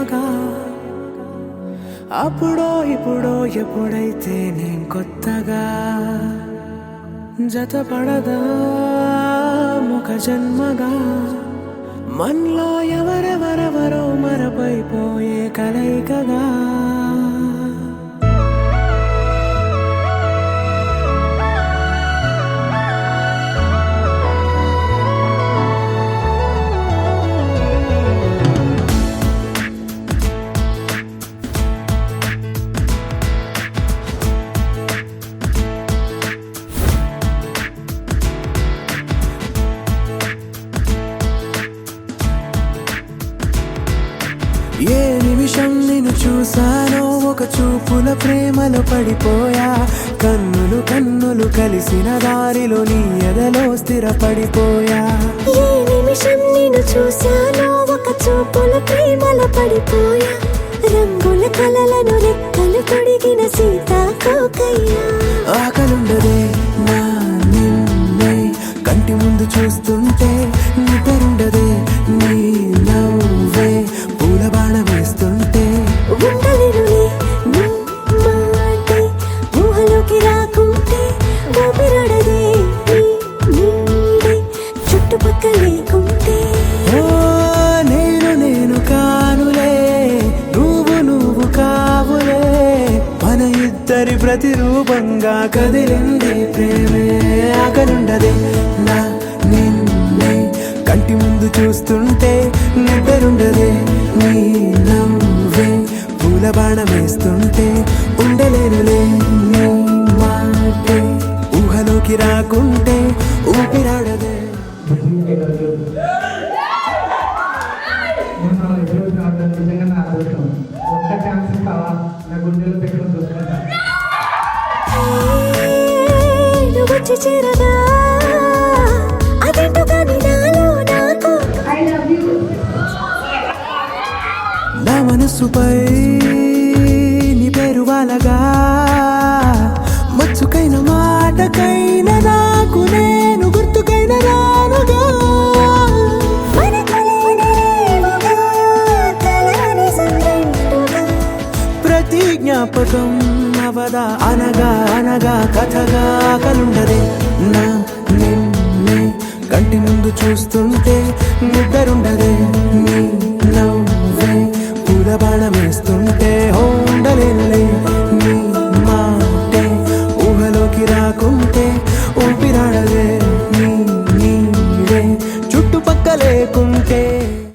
ప్రేమగా అప్పుడో ఇప్పుడో ఎప్పుడైతే నేను కొత్తగా జతపడదా ముఖ జన్మగా మనలో ఎవరెవరెవరో మరపైపోయే కలయికగా ఏ నిమిషం నిన్ను చూసానో ఒక చూపుల ప్రేమలో పడిపోయా కన్నులు కన్నులు కలిసిన దారిలో నీ ఎదలో స్థిరపడిపోయా ఏ నిమిషం నిన్ను చూసానో ఒక చూపుల ప్రేమలో పడిపోయా రంగుల కలలను రెక్కలు తొడిగిన సీతాకోకయ్యా ఆకలుండదే నా నిన్నే కంటి ముందు చూస్తుంటే నిద్రుండదే నీ నవ్వే పూల బాణ వేస్తుంటే ఉండలేనులే నీ మాటే ఊహలోకి రాకుంటే ఊపిరాడదే నీ నీడే చుట్టుపక్కల లేకుంటే ఓ నేను కానులే నువ్వు కావులే మన ఇద్దరి ప్రతిరూపంగా కదిలింది ప్రేమే ఆకలుండదే నా నిన్నే కంటి ముందు చూస్తుంటే నిద్రుండదే నీ నవ్వే పూల బాణం వేస్తుంటే ఉండలేనులే నీ మాటే ఊహలోకి రాకుంటే ఊపిరాడదే నిజంగా నా అదృష్టం ఒక్క ఛాన్స్ ఇస్తావా నా గుండెలో పెట్టుకుని చూసుకుంటా నువ్వు వచ్చి చేరగా అదేంటో కానీ నాలో నాకు నా మనసుపై నీ పేరు వాలగా మచ్చుకైన మాటకైన నాకు నేను గుర్తుకైన రానుగా మనకులేనిరేవుగా, కలని సంగంటుగా. ప్రతి జ్ఞాపకం అవదా అనగా అనగా కథగా కలుండదే నా నిన్నే కంటి ముందు చూస్తుంటే నిద్రుండదే నీ నవ్వే పూల బాణం వేస్తుంటే హో